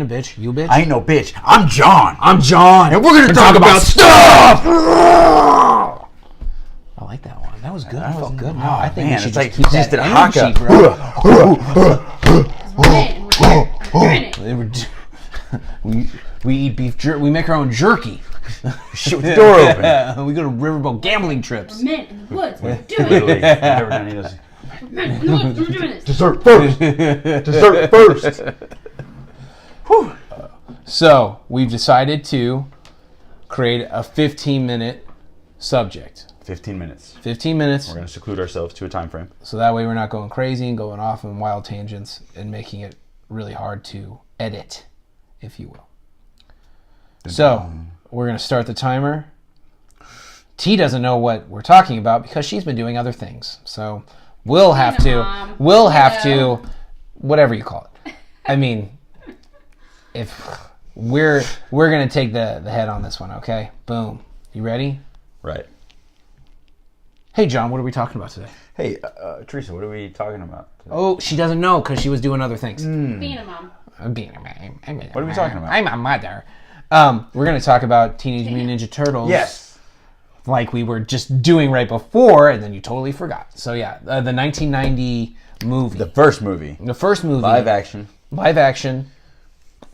a bitch. You a bitch? I ain't no bitch. I'm John. I'm John. And we're going to talk about stuff. I like that one. That was good. That felt good. Oh, No, I think man, we should it's just like keep just that a energy, bro. We eat beef jerky. We make our own jerky. Shit with the door open. We go to riverboat gambling trips. We're men in the woods. We're doing Literally. it. I've never done any of those. We're men in the woods. We're doing this. Dessert first. Dessert first. Whew. So we've decided to create a 15-minute subject. 15 minutes. 15 minutes. We're going to seclude ourselves to a time frame. So that way we're not going crazy and going off on wild tangents and making it really hard to edit, if you will. So we're going to start the timer. T doesn't know what we're talking about because she's been doing other things. So we'll have to, whatever you call it. I mean, if we're going to take the head on this one, okay? Boom. You ready? Right. Hey, John, what are we talking about today? Hey, Teresa, what are we talking about today? Oh, she doesn't know because she was doing other things. Being a mom. Being a mom. What are we talking about? I'm a mother. We're going to talk about Teenage Mutant Ninja Turtles. Yes. Like we were just doing right before, and then you totally forgot. So yeah, the 1990 movie. The first movie. The first movie. Live action. Live action.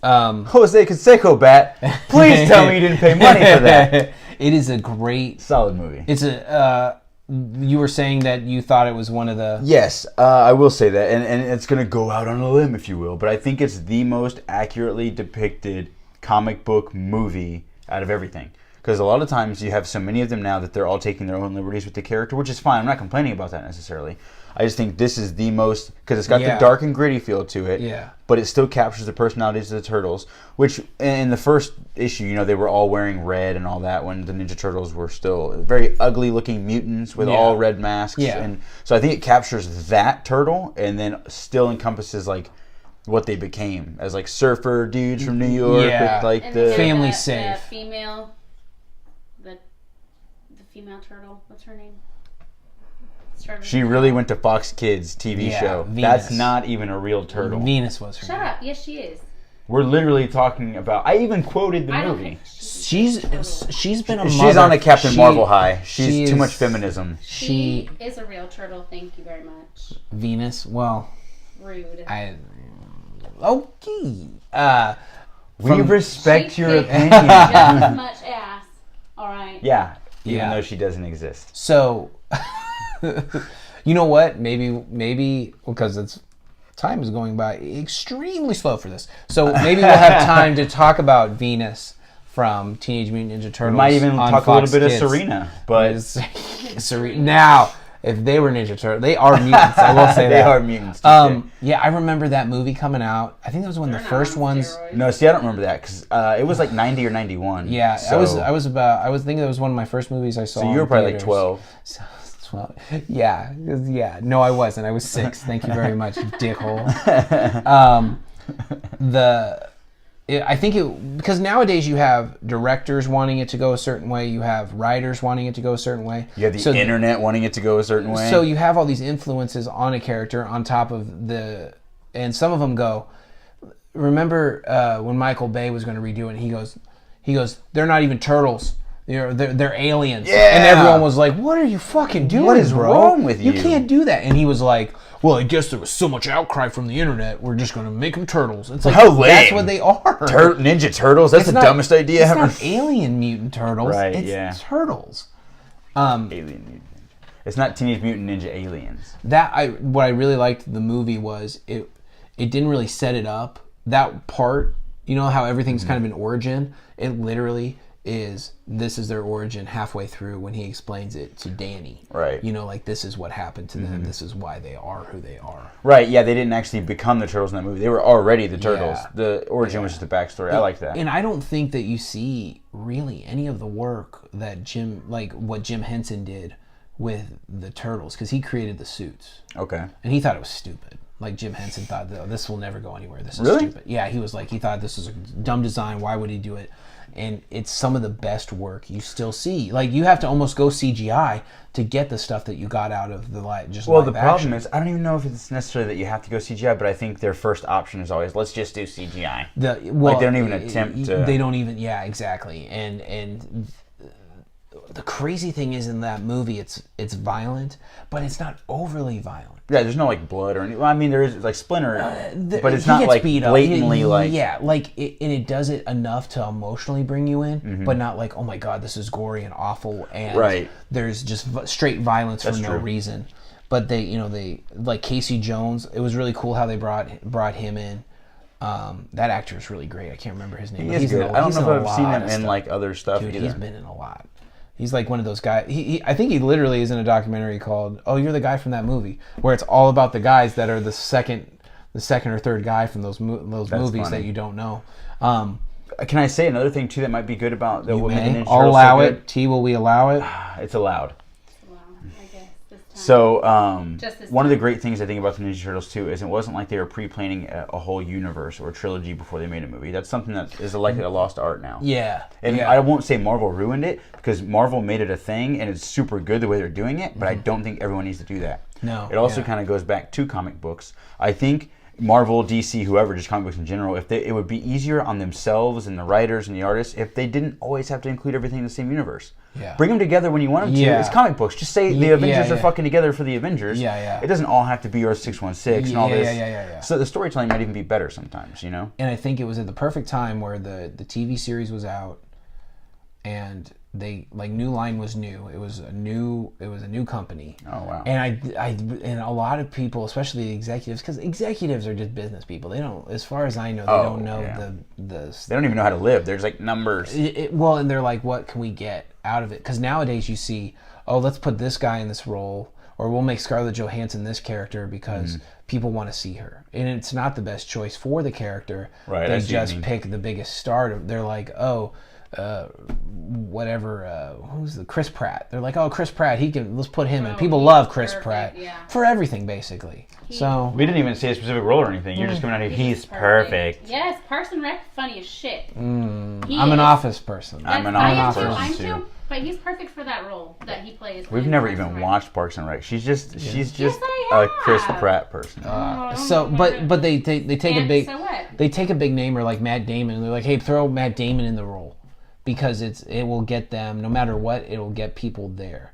Jose Canseco, Bat. Please tell me you didn't pay money for that. It is a great... Solid movie. It's a... you were saying that you thought it was one of the... Yes, I will say that, and it's going to go out on a limb, if you will, but I think it's the most accurately depicted comic book movie out of everything. Because a lot of times you have so many of them now that they're all taking their own liberties with the character, which is fine. I'm not complaining about that necessarily. I just think this is the most... Because it's got the dark and gritty feel to it, but it still captures the personalities of the Turtles, which in the first issue, you know, they were all wearing red and all that when the Ninja Turtles were still very ugly-looking mutants with all red masks. And so I think it captures that turtle and then still encompasses, like, what they became as, like, surfer dudes from New York with, like, and the... Family safe. The female turtle. What's her name? She really went to Fox Kids TV show. Venus. That's not even a real turtle. Venus was her Shut name. up. Yes, she is. We're literally talking about... I even quoted the movie. She's been a mother. She's on a Captain Marvel high. She's too much feminism. She is a real turtle. Thank you very much. Venus, well... Rude. Okay. We respect your opinion. Just as much ass. All right. Yeah. Even though she doesn't exist. So... you know what? Maybe because time is going by extremely slow for this. So maybe we'll have time to talk about Venus from Teenage Mutant Ninja Turtles. We might even talk Fox a little bit Kids. of Serena, but Serena. Now, if they were Ninja Turtles, they are mutants. I will say they that. are mutants. Yeah, I remember that movie coming out. I think that was one of the first ones. No, see, I don't remember that because it was like 90 or 91. Yeah, so. I was thinking that was one of my first movies I saw. So you were probably like 12. Yeah. No, I wasn't. I was 6. Thank you very much, dickhole. I think because nowadays you have directors wanting it to go a certain way, you have writers wanting it to go a certain way. You have the internet wanting it to go a certain way. So you have all these influences on a character on top of and some of them go. Remember when Michael Bay was going to redo it? And he goes, they're not even turtles. They're aliens. Yeah. And everyone was like, what are you fucking doing, What is bro? wrong with you? You can't do that. And he was like, well, I guess there was so much outcry from the internet, we're just going to make them turtles. It's like, how lame. That's what they are. Ninja Turtles? That's the dumbest idea ever. It's not alien mutant turtles. Right, it's turtles. Alien mutant ninja. It's not Teenage Mutant Ninja Aliens. What I really liked the movie was it didn't really set it up. That part, you know how everything's kind of an origin? It literally this is their origin halfway through when he explains it to Danny. Right. You know, like this is what happened to them. This is why they are who they are. Right, yeah, they didn't actually become the Turtles in that movie. They were already the Turtles. Yeah. The origin was just the backstory. I like that. And I don't think that you see really any of the work that what Jim Henson did with the Turtles, because he created the suits. Okay. And he thought it was stupid. Like Jim Henson thought, this will never go anywhere. This is really? stupid. Yeah, he thought this is a dumb design. Why would he do it? and it's some of the best work you still see. Like, you have to almost go CGI to get the stuff that you got out of the live the problem action. is, I don't even know if it's necessarily that you have to go CGI, but I think their first option is always, let's just do CGI. They don't even attempt to. They don't even. Yeah, exactly. And the crazy thing is, in that movie, it's violent, but it's not overly violent. Yeah, there's no like blood or anything. Well, I mean, there is like Splinter, but it's He not gets like beat up. blatantly like. Yeah, like and it does it enough to emotionally bring you in, but not like, oh my god, this is gory and awful, and there's just straight violence for no reason. But they like Casey Jones. It was really cool how they brought him in. That actor is really great. I can't remember his name. He's good. I don't know if I've seen him in like other stuff. Dude, he's been in a lot. He's like one of those guys. I think he literally is in a documentary called "Oh, You're the Guy from That Movie," where it's all about the guys that are the second or third guy from those movies funny. that you don't know. Can I say another thing too that might be good about the Women in Ninja I'll Turtles? allow it. T, will we allow it? It's allowed. Wow, I guess this time. So, one of the great things I think about the Ninja Turtles too is it wasn't like they were pre-planning a whole universe or a trilogy before they made a movie. That's something that is like a lost art now. Yeah. And I won't say Marvel ruined it, because Marvel made it a thing and it's super good the way they're doing it, but I don't think everyone needs to do that. No. It also kind of goes back to comic books. I think Marvel, DC, whoever, just comic books in general, it would be easier on themselves and the writers and the artists if they didn't always have to include everything in the same universe. Yeah. Bring them together when you want them to. Yeah. It's comic books. Just say the Avengers are fucking together for the Avengers. Yeah, yeah. It doesn't all have to be Earth 616 and all this. Yeah. So the storytelling might even be better sometimes, you know? And I think it was at the perfect time where the TV series was out, and they like New Line was new. It was a new company. Oh wow. And and a lot of people, especially the executives, because executives are just business people. They don't, as far as I know, they don't know the. They don't even know how to live. There's like numbers. Well, and they're like, what can we get out of it? Because nowadays you see, oh, let's put this guy in this role, or we'll make Scarlett Johansson this character because people want to see her, and it's not the best choice for the character. Right. They just pick the biggest star. They're like, oh. Who's the Chris Pratt? They're like, oh, Chris Pratt, let's put him in. People love Chris Pratt for everything, basically. So we didn't even say a specific role or anything. You're just coming out here. He's perfect. Yes, Parks and Rec, funny as shit. I'm an Office person. I'm an Office person I'm too. But he's perfect for that role that he plays. We've never even watched Parks and Rec. She's just a Chris Pratt person. But they take a big so what? They take a big namer like Matt Damon, and they're like, hey, throw Matt Damon in the role, because it will get them, no matter what, it will get people there.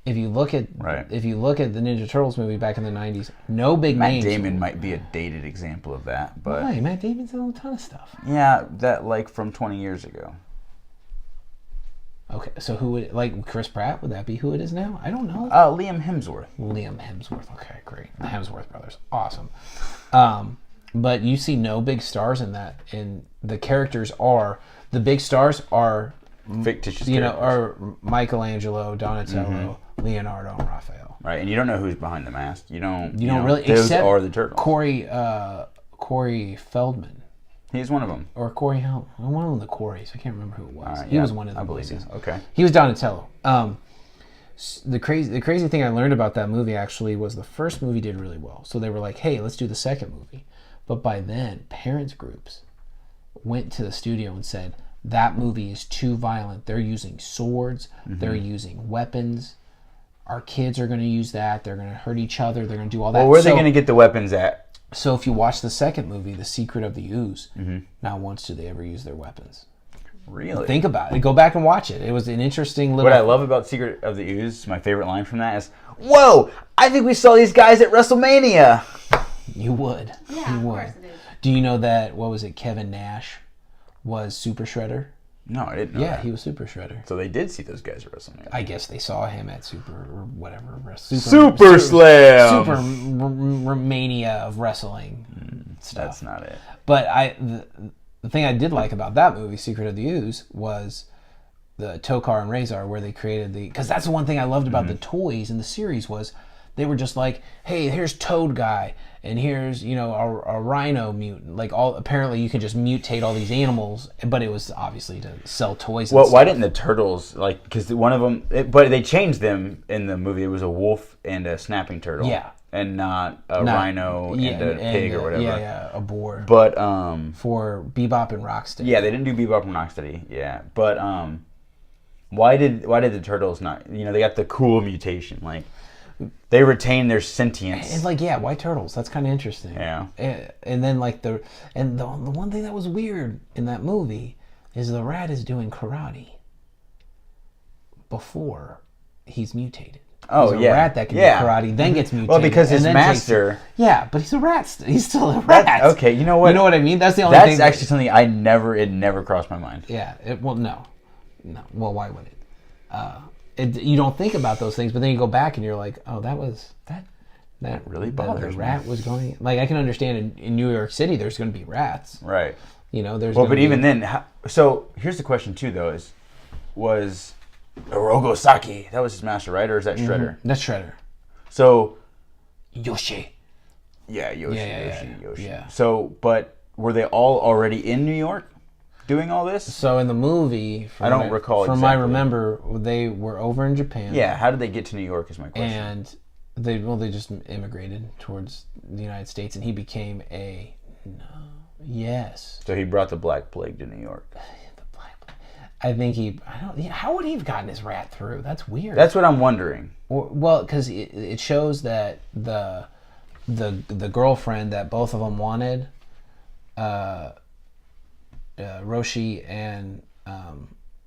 If you look at the Ninja Turtles movie back in the 90s, no big names. Matt Damon might be a dated example of that, but why? Matt Damon's in a ton of stuff. Yeah, that like from 20 years ago. Okay, so who would, like Chris Pratt, would that be who it is now? I don't know. Liam Hemsworth. Liam Hemsworth. Okay, great. The Hemsworth brothers, awesome. But you see no big stars in that, and the big stars are fictitious, are Michelangelo, Donatello, Leonardo, and Raphael. Right, and you don't know who's behind the mask. You don't really. Those except are the turtles. Corey Feldman. He's one of them. Or Corey Hell. One of them, the Corys. I can't remember who it was. He was one of them. I believe so. Okay. He was Donatello. The crazy thing I learned about that movie actually was the first movie did really well. So they were like, hey, let's do the second movie. But by then, parents groups went to the studio and said, that movie is too violent. They're using swords. They're using weapons. Our kids are going to use that. They're going to hurt each other. They're going to do all that. Well, where are they going to get the weapons at? So if you watch the second movie, The Secret of the Ooze, not once do they ever use their weapons. Really? Think about it. Go back and watch it. It was an interesting little... What I love about Secret of the Ooze, my favorite line from that is, whoa, I think we saw these guys at WrestleMania. You would. Yeah, you of would. course it is. Do you know that, Kevin Nash was Super Shredder? No, I didn't know that. He was Super Shredder. So they did see those guys at WrestleMania. I guess they saw him at Super or whatever. Super Slam! Super Mania of wrestling stuff. That's not it. But the thing I did like about that movie, Secret of the Ooze, was the Tokar and Razor, where they created because that's the one thing I loved about the toys in the series was they were just like, hey, here's Toad Guy, and here's a rhino mutant. Like apparently you can just mutate all these animals, but it was obviously to sell toys. Well, why didn't the turtles because one of them? But they changed them in the movie. It was a wolf and a snapping turtle. Yeah. and not a rhino and a pig or whatever. Yeah, a boar. But for Bebop and Rocksteady. yeah, they didn't do Bebop and Rocksteady. Yeah, but why did the turtles not? You know, they got the cool mutation. Like they retain their sentience. And like, yeah, why turtles? That's kind of interesting. Yeah. And then like the one thing that was weird in that movie is the rat is doing karate before he's mutated. Oh, he's yeah. a rat that can do karate, then gets mutated. Well, because his and then master... yeah, but he's a rat. He's still a rat. Okay, you know what? You know what I mean? That's the only thing. That's actually something it never crossed my mind. Yeah. Well, no. Well, why would it? You don't think about those things, but then you go back and you're like, oh, that really bothers the me. rat was going... Like, I can understand in New York City there's going to be rats. Right. You know, there's... Well, but even then... So, here's the question, too, though, was Orogo Saki, that was his master, right? Or is that Shredder? That's Shredder. So... Yoshi. Yeah, Yoshi. Yeah. So, but were they all already in New York doing all this? So in the movie... I don't recall From exactly. I remember, they were over in Japan. Yeah, how did they get to New York is my question. And they just immigrated towards the United States, and he became a... Yes. So he brought the Black Plague to New York. I think how would he have gotten his rat through? That's weird. That's what I'm wondering. Well, because it shows that the girlfriend that both of them wanted, Roshi and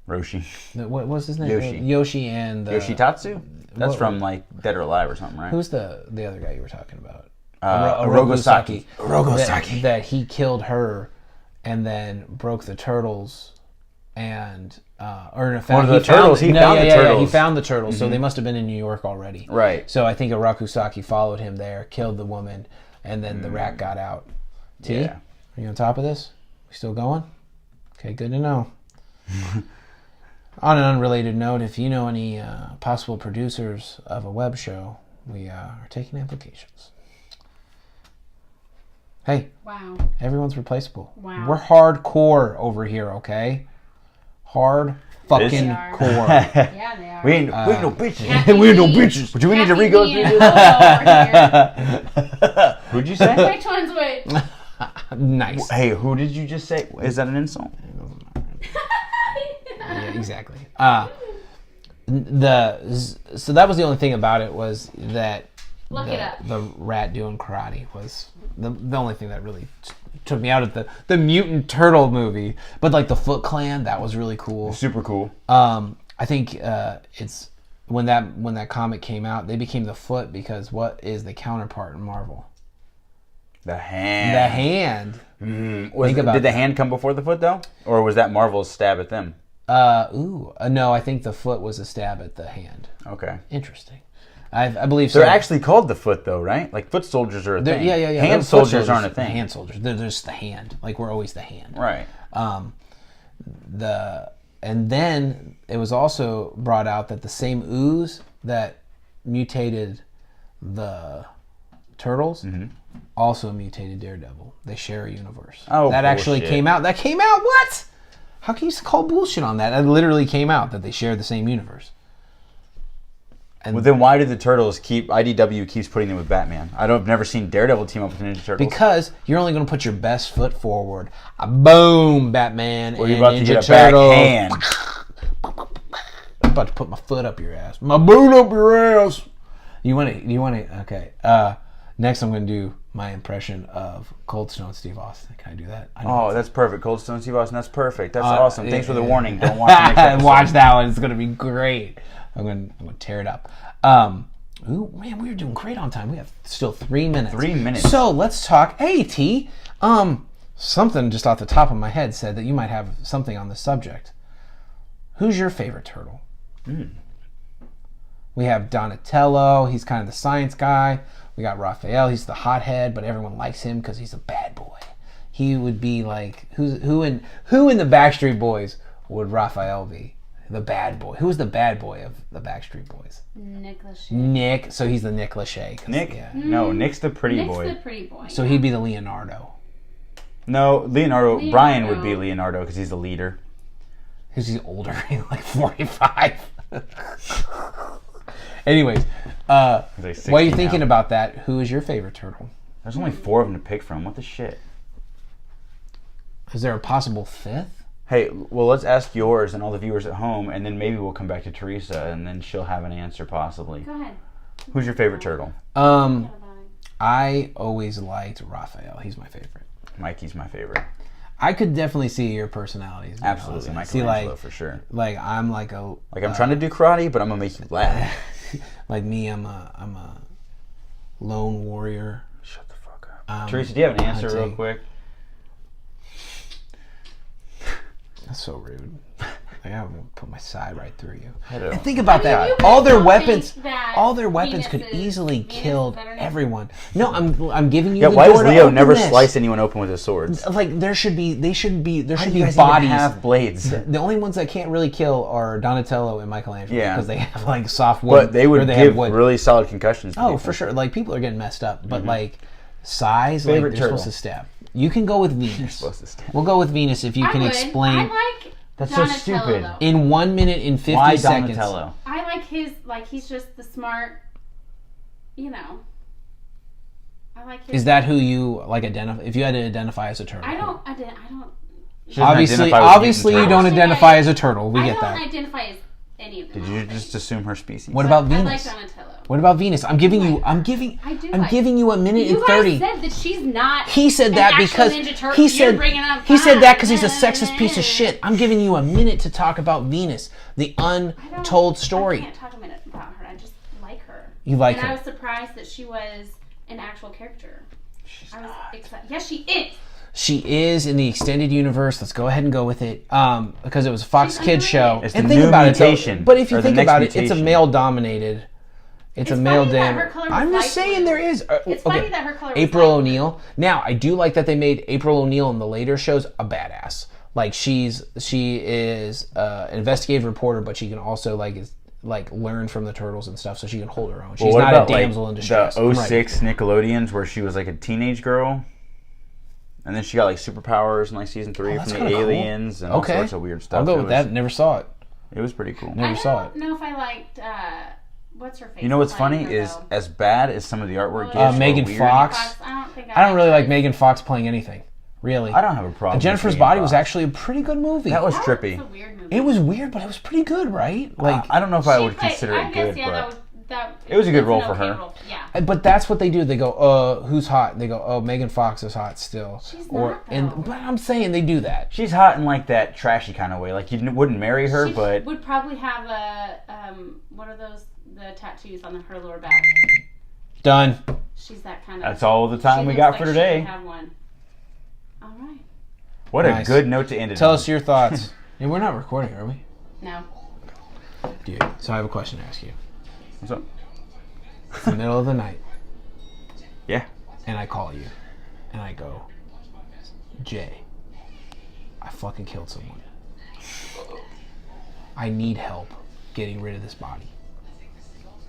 Roshi. what was his name? Yoshi and Yoshitatsu? That's from like Dead or Alive or something, right? Who's the other guy you were talking about? Orogo Saki. That he killed her, and then broke the turtles. And he found the turtles. He found the turtles. So they must have been in New York already. Right. So I think Orokusaki followed him there, killed the woman, and then the rat got out. T, Yeah. are you on top of this? We still going? Okay, good to know. On an unrelated note, if you know any possible producers of a web show, we are taking applications. Hey, Wow. everyone's replaceable. Wow. We're hardcore over here, okay? Hard fucking They are. core. Yeah, they are. We ain't no bitches. Happy We ain't no me. bitches. But do we need to Happy re-go me through and this? Polo over here. Who'd you say? Which one's which? Nice. Hey, who did you just say? Is that an insult? Yeah, exactly. So that was the only thing about it was that Look it up. the rat doing karate was the only thing that really took me out of the mutant turtle movie. But like the Foot Clan, that was really cool. Super cool. I think it's when that comic came out, they became the Foot because what is the counterpart in Marvel? The hand. The hand. Did the hand come before the foot though, or was that Marvel's stab at them? No, I think the foot was a stab at the hand. Okay. Interesting. I believe so. They're actually called the foot though, right? Like foot soldiers are a thing. Yeah. Hand They're foot soldiers aren't a thing. Hand soldiers. They're just the hand. Like we're always the hand. Right. And then it was also brought out that the same ooze that mutated the turtles also mutated Daredevil. They share a universe. Oh, that actually bullshit. came out. That came out. What? How can you call bullshit on that? That literally came out that they share the same universe. Well, then why did the Turtles IDW keeps putting them with Batman? I've never seen Daredevil team up with Ninja Turtles. Because you're only going to put your best foot forward. Boom, Batman. Or you're and about to Ninja get a Turtles. backhand. I'm about to put my foot up your ass. My boot up your ass. You want to? Okay. Next, I'm going to do my impression of Cold Stone Steve Austin. Can I do that? Oh, that's perfect. Cold Stone Steve Austin, that's perfect. That's awesome. Thanks for the warning. Don't watch the next episode. Watch that one. It's going to be great. I'm going to tear it up. Ooh, man, we were doing great on time. We have still 3 minutes. 3 minutes. So let's talk. Hey, T. Something just off the top of my head said that you might have something on the subject. Who's your favorite turtle? We have Donatello. He's kind of the science guy. We got Raphael. He's the hothead, but everyone likes him because he's a bad boy. He would be like who in the Backstreet Boys would Raphael be? The bad boy. Who's the bad boy of the Backstreet Boys? Nick Lachey. Nick. So he's the Nick Lachey. Nick? Yeah. No, Nick's the pretty Nick's boy. the pretty boy. So he'd be the Leonardo. No, Leonardo. Brian would be Leonardo because he's the leader. Because he's older. He's like 45. Anyways, like While you're 60 thinking now. about that, who is your favorite turtle? There's only 4 of them to pick from. What the shit? Is there a possible fifth? Hey, well, let's ask yours and all the viewers at home, and then maybe we'll come back to Teresa, and then she'll have an answer possibly. Go ahead. Who's your favorite turtle? I always liked Raphael. He's my favorite. Mikey's my favorite. I could definitely see your personalities. Absolutely, See, Michelangelo for sure. like I'm like a Like I'm trying to do karate, but I'm gonna make you laugh. like me. I'm a lone warrior. Shut the fuck up. Teresa, do you have an answer real quick? That's so rude. Like, I would put my side right through you. I don't. And think about You that. guys All their don't weapons, think that all their weapons could Venus is- easily Venus kill is better than- everyone. No, I'm giving you. Yeah, the why door does to Leo open never this. slice anyone open with his swords? Like there should be You guys bodies. even have blades. The only ones that can't really kill are Donatello and Michelangelo. Yeah. Because they have like soft wood. But they or would they give have wood. really solid concussions to Oh, people. for sure. Like people are getting messed up, but like size, Favorite like they're turtle. supposed to stab. You can go with Venus. supposed to stab. We'll go with Venus if you I can would. explain I like That's so Donatello, stupid. though. in 1 minute and 50 Why seconds. Donatello? I like his, like, he's just the smart, you know. I like his. Is that who you like identify? If you had to identify as a turtle, I don't. She doesn't Obviously, identify with obviously you mutant don't turtles. identify as a turtle. We I get don't that. identify as any of them. Did you just assume her species? What about I Venus? like Donatello. What about Venus? I'm giving you. I I'm like- giving you a minute You and guys 30. said that she's not. He said an that actual because Ninja Turtle. he You're said bringing up he said that because he's a fine. sexist piece of shit. I'm giving you a minute to talk about Venus, the untold I story. can't talk a minute about her. I just like her. You like and her. I was surprised that she was an actual character. She's I was not. excited. Yes, she is. She is in the extended universe. Let's go ahead and go with it. Because it was a Fox She's Kids show. It's and the think new about mutation, it, though. But if you or the think next about it, it's a mutation. male-dominated. It's a It's male funny that damn. her color was I'm just light saying blue. there is. It's funny that her color was April light blue. O'Neil. Now I do like that they made April O'Neil in the later shows a badass. Like she is an investigative reporter, but she can also like learn from the turtles and stuff, so she can hold her own. She's Well, what not about a damsel in like distress. the I'm right. 06 Nickelodeons where she was like a teenage girl? And then she got like superpowers in like season 3 that's from the kinda cool. aliens and all Okay. sorts of weird stuff. I'll go It with was- that. Never saw it. It was pretty cool. Never I saw don't it. know if I liked. What's her face? You know what's playing funny her, is though? as bad as some of the artwork Oh, is, Megan or weird, Fox. I don't really like Megan Fox playing anything. Really. I don't have a problem. with Jennifer's Megan Body was Fox. actually a pretty good movie. That was That trippy. was a weird movie. It was weird, but it was pretty good, right? Like, I don't know if I She would played- consider I it guess, good, yeah, but that It was a good that's role an for okay her. role. Yeah. but that's what they do. They go, who's hot? They go, oh, Megan Fox is hot still. She's or not, and though. but I'm saying they do that. she's hot in like that trashy kind of way. Like you wouldn't marry her, She but would probably have a what are those, the tattoos on her lower back? Done. She's that kind of. that's all the time she we looks got like for she today. would have one. All right. What Nice. a good note to end it Tell on. us your thoughts. And we're not recording, are we? No. Dude, so I have a question to ask you. What's up? It's the middle of the night, Yeah. and I call you, and I go, Jay, I fucking killed someone. I need help getting rid of this body.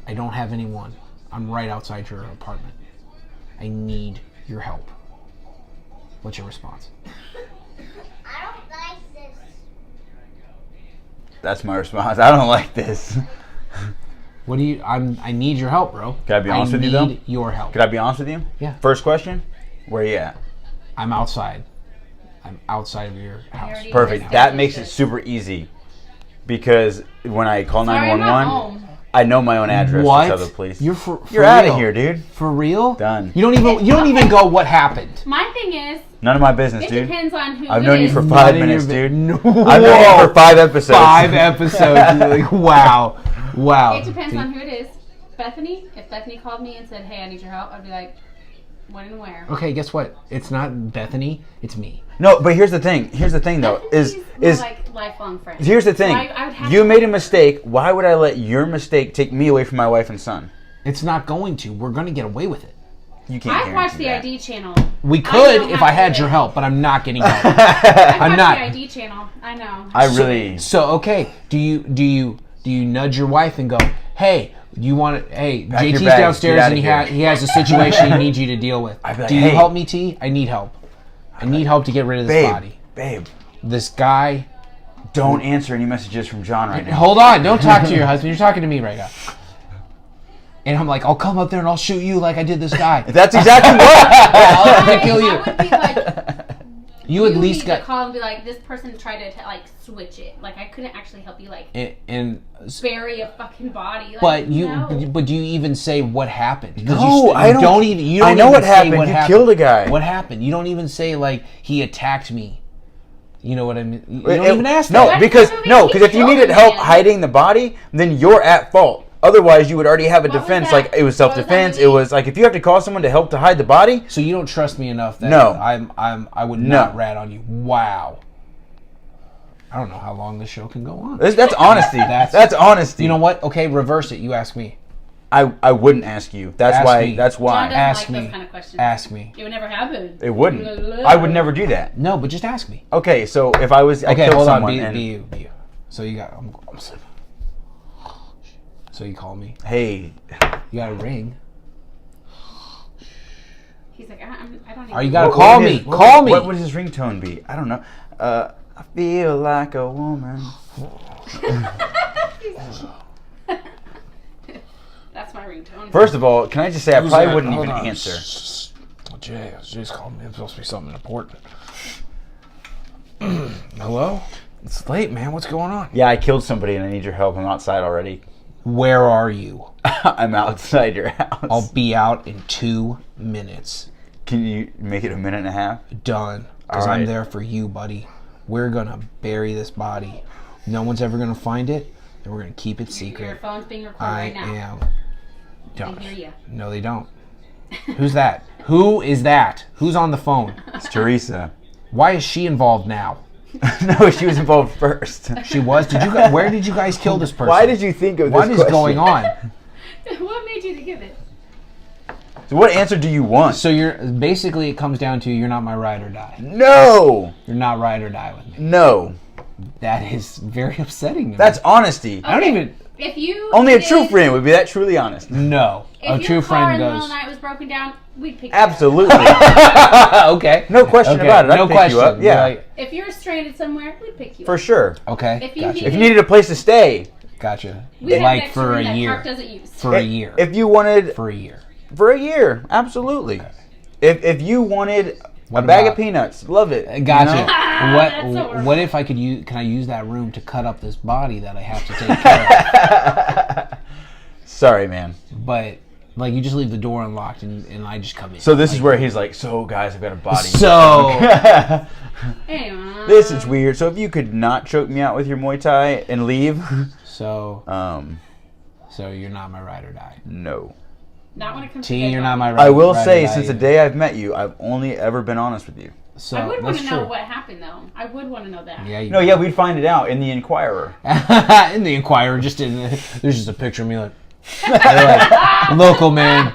I don't have anyone. I'm right outside your apartment. I need your help. What's your response? I don't like this. That's my response. I don't like this. What do you? I need your help, bro. Can I be honest with you, though? I need your help. Could I be honest with you? Yeah. First question, where you at? I'm outside. I'm outside of your house. already- Perfect. Yes, That I makes it should. super easy because when I call Sorry, I'm not 911, home. I know my own address What? to tell the police. You're for You're out of real? here, dude. For real? Done. You don't even go what happened. My thing is, None of my business, it dude. depends on who. I've it known you is. for Not 5 in your minutes, vi- dude. No. I've known you for 5 episodes. 5 episodes. Like, wow. Wow. It depends on who it is. Bethany, if Bethany called me and said, "Hey, I need your help," I'd be like, "When and where?" Okay, guess what? It's not Bethany, it's me. No, but here's the thing. Here's the thing, though. Bethany's more Is like lifelong friends. here's the thing. So I would have You to- made a mistake. Why would I let your mistake take me away from my wife and son? It's not going to. We're going to get away with it. You can't. I've watched the guarantee ID channel. We I could know if how I to had do your it. help, but I'm not getting help. I've I'm watched not. the ID channel. I know. I really. So okay, do you nudge your wife and go, hey, you want to? Hey, Pack your JT's bags, downstairs get and outta he has a situation he needs you to deal with. I'd be like, Do you "Hey." help me, T? I need help. I need help to get rid of this body. Babe, This guy. don't answer any messages from John right now. Hold on, don't talk to your husband. You're talking to me right now. And I'm like, I'll come up there and I'll shoot you like I did this guy. That's exactly what. I'll have to kill you. I would be like, You at least need got to call and be like, this person tried to like switch it. Like I couldn't actually help you like and bury a fucking body. Like, but you no. but do you even say what happened? No, I don't. You don't I know even what say happened. what You happened. killed a guy. What happened? You don't even say like he attacked me. You know what I mean? You don't even ask No, that. because if you killed needed a help man. hiding the body, then you're at fault. Otherwise, you would already have a What was defense. that? Like it was What was that self-defense. movie? It was like if you have to call someone to help to hide the body. So you don't trust me enough that No. I would not rat on you. Wow. I don't know how long this show can go on. That's honesty. That's honesty. You know what? Okay, reverse it. You ask me. I wouldn't ask you. That's Ask why. me. That's John why. doesn't Ask like me. those kind of questions. Ask me. It would never happen. It wouldn't. I would never do that. No, but just ask me. Okay, so if I was, I Okay, killed hold on. someone. Be you. So you got. I'm so you call me. Hey, You got a ring. He's like, I don't even. Or you gotta what call would me. his- Call me. What would his ringtone be? I don't know. I feel like a woman. That's my ringtone. First of all, can I just say I Who's probably that? wouldn't Hold even on. answer. Jay's calling me. It's supposed to be something important. Hello? It's late, man. What's going on? Yeah, I killed somebody and I need your help. I'm outside already. Where are you? I'm outside your house. I'll be out in 2 minutes. Can you make it a minute and a half? Done. Because All right. I'm there for you, buddy. We're going to bury this body. No one's ever going to find it, and we're going to keep it Your secret. phone's being recorded I right now. am. Don't. They hear you. No, they don't. Who's that? Who is that? Who's on the phone? It's Teresa. Why is she involved now? No, she was involved first. She was? Where did you guys kill this person? Why did you think of this What is question? going on? What made you think of it? So what answer do you want? So you're basically, it comes down to you're not my ride or die. No. You're not ride or die with me. No. That is very upsetting. To That's me. honesty. I don't Okay. even. If you Only a did- true friend would be that truly honest. No, If a your true car friend in the middle goes. of the night was broken down, we'd pick you up. Absolutely. Okay. No question about it. I'd No pick question. you up. Yeah. Like, If you're stranded somewhere, we'd pick you For up. sure. okay. If you gotcha. need- If you needed a place to stay, Gotcha. We have an Like extra for room a that year. Park doesn't use. For a year. if you wanted For a year. for a year, absolutely. If you wanted What a bag about- of peanuts, love it. Gotcha. You know? That's so What? horrible. What if I could use? Can I use that room to cut up this body that I have to take care of? Sorry, man. But like, you just leave the door unlocked and I just come in. So this is Like, where he's like, so guys, I've got a body. So Anyway. This is weird. So if you could not choke me out with your Muay Thai and leave, so so you're not my ride or die. no. Not when it comes T, to you're dead not my bodies. ride. I will ride or say, die since the either. day I've met you, I've only ever been honest with you. So I would want that's to know true. what happened, though. I would want to know that. Yeah. You No, yeah, we'd find it out in the Inquirer. in the Inquirer, there's just a picture of me like local man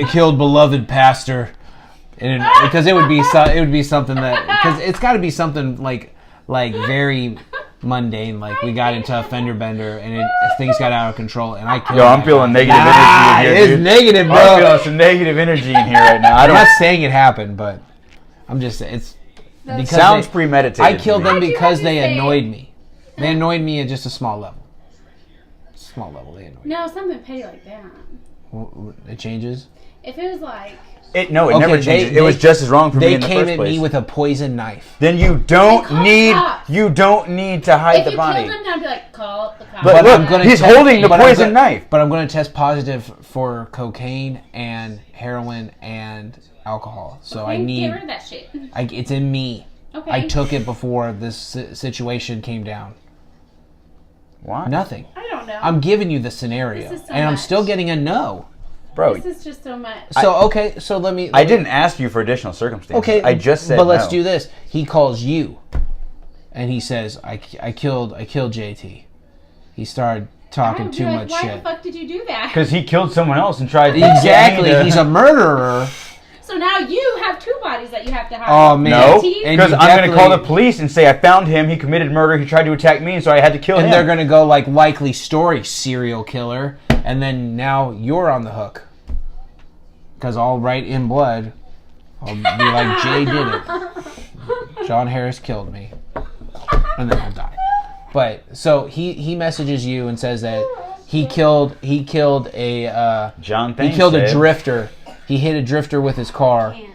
killed beloved pastor, and because it would be something that, because it's got to be something like very mundane, like we got into a fender bender and things got out of control and I killed Yo, I'm that feeling guy. negative energy in here, It's dude. negative, I'm bro. feeling some negative energy in here right now. I I'm don't. not saying it happened, but I'm just it's because Sounds they- premeditated. I killed to me. them Why'd you because have they to say annoyed it? me. They annoyed me at just a small level. Small level, they annoyed me. No, something petty like that. It changes. If it was like, No, it Okay, never they- changes. It was they- just as wrong for me They in the came first at place. me with a poison knife. Then you They don't call need cops. to hide if the you body. killed them, then I'd be like, call the cops. But But look, I'm gonna he's test- holding the but I'm poison go- knife. But I'm going to test positive for cocaine and heroin and alcohol. So I Get need. rid of that shit. It's in me. Okay. I took it before this situation came down. Why? Nothing. I don't know. I'm giving you the scenario, This is so and I'm much. still getting a no. Bro, This is just so much. So okay, so let me. I didn't ask you for additional circumstances. Okay, I just said But let's no. do this. He calls you, and he says, "I killed JT." He started talking I'd be too like, much why shit. the fuck did you do that? Because he killed someone else and tried to Exactly, get me to- he's a murderer. So now you have two bodies that you have to hide. Oh man, No, And because you I'm going to call the definitely- police and say I found him. He committed murder. He tried to attack me, and so I had to kill him. And they're gonna go like likely story serial killer, and then now you're on the hook. Because I'll write in blood. I'll be like, Jay did it. John Harris killed me, and then I'll die. But so he messages you and says that He killed a John he Thames killed a said, drifter. He hit a drifter with his car. Can't.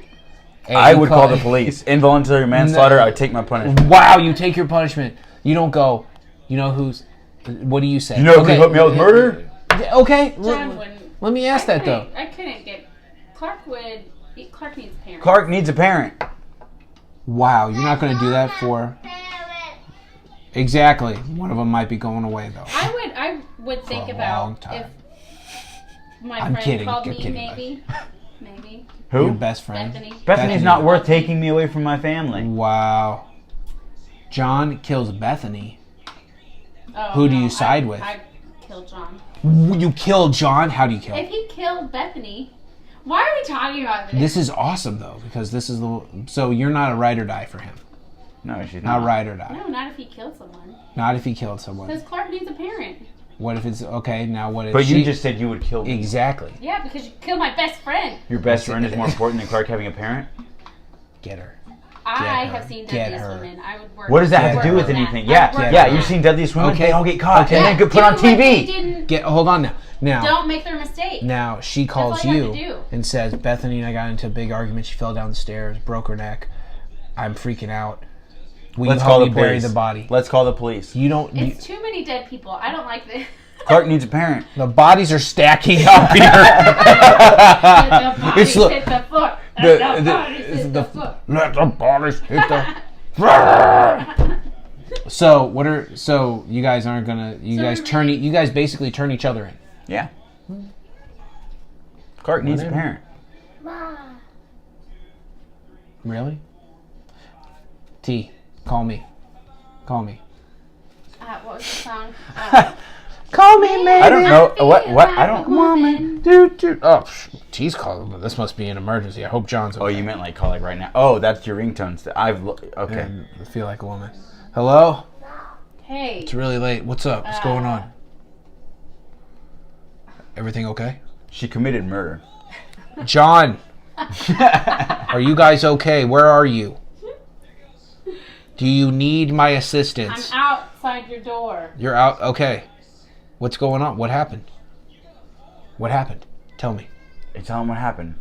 and I he would call the police. Involuntary manslaughter, I would take my punishment. Wow, you take your punishment. You don't go. You know who's? What do you say? You know who can help me out with murder? Okay. John wouldn't. Let me ask that though. I couldn't get. Clark needs parents. Clark needs a parent. Wow, you're not going to do that for. Exactly. One of them might be going away though. I would think a long about time. if my I'm friend kidding. called I'm me, kidding. maybe. Who? Your best friend. Bethany. Bethany's not worth taking me away from my family. Wow. John kills Bethany. Oh, Who do no, you side with? I killed John. You kill John? How do you kill If him? he killed Bethany, why are we talking about this? This is awesome though, because this is the. So you're not a ride or die for him. No, she's Not not. ride or die. No, not if he killed someone. Not if he killed someone. Because Clark needs a parent. What if it's okay? Now what if? But she, you just said you would kill me. exactly Yeah, because you killed my best friend. Your best friend is more important than Clark having a parent? get her. I her. have seen Get Deadliest her. Women. I would work. What does that have work to do with on that. anything? I Yeah, would work yeah. on You've that. seen Deadliest Women? Okay. They all get caught Okay. and then get put on Do what they TV. didn't- Get. Hold on now. Now. Don't make their mistake. Now she calls all you you have to do. and says, Bethany and I got into a big argument. She fell down the stairs, broke her neck. I'm freaking out. Will Let's you call help the me bury police. the body? Let's call the police. You don't. You, It's too many dead people. I don't like this. Clark needs a parent. the bodies are stacking up here. Let the bodies look- hit the floor. the- Let the the- bodies hit the floor. Let the bodies hit the. So you guys aren't gonna you guys basically turn each other in. Yeah. Clark needs a Whatever. parent. Really? T, call me. Call me. What was the song? Call me, maybe. I don't know. What? I don't. Woman. Dude. Oh, T's calling. This must be an emergency. I hope John's okay. Oh, you meant like call like right now. Oh, that's your ringtones. Okay. And I feel like a woman. Hello? Hey. It's really late. What's up? What's going on? Everything okay? She committed murder. John! Are you guys okay? Where are you? Do you need my I'm assistance? outside your door. You're out? Okay. What's going on? What happened? What happened? Tell me. Hey, tell him what happened.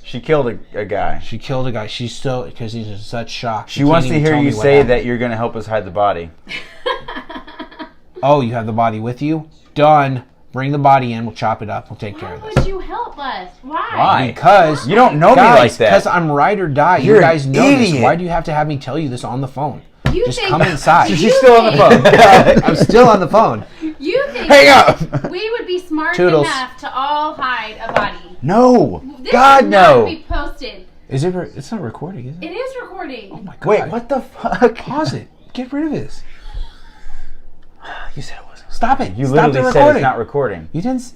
She killed a guy. She killed a guy. She's still, because he's in such shock. She wants can't to even hear tell you me what say happened. that you're going to help us hide the body. Oh, you have the body with you? Done. Bring the body in. We'll chop it up. We'll take care Why of this. would you help us? Why? Why? Because You don't know me guys, like that. because I'm ride or die. You're you guys an know this. idiot. Why do you have to have me tell you this on the phone? You Just think, come inside. She's still on the phone. I'm still on the phone. You think Hang up. we would be smart Toodles. enough to all hide a body? No. This God, should not no. be posted. Is it? It's not recording, is it? It is recording. Oh my god! Wait, what the fuck? Pause it. Get rid of this. You said it wasn't. Stop it. You Stop the literally said recording. it's not recording. You didn't.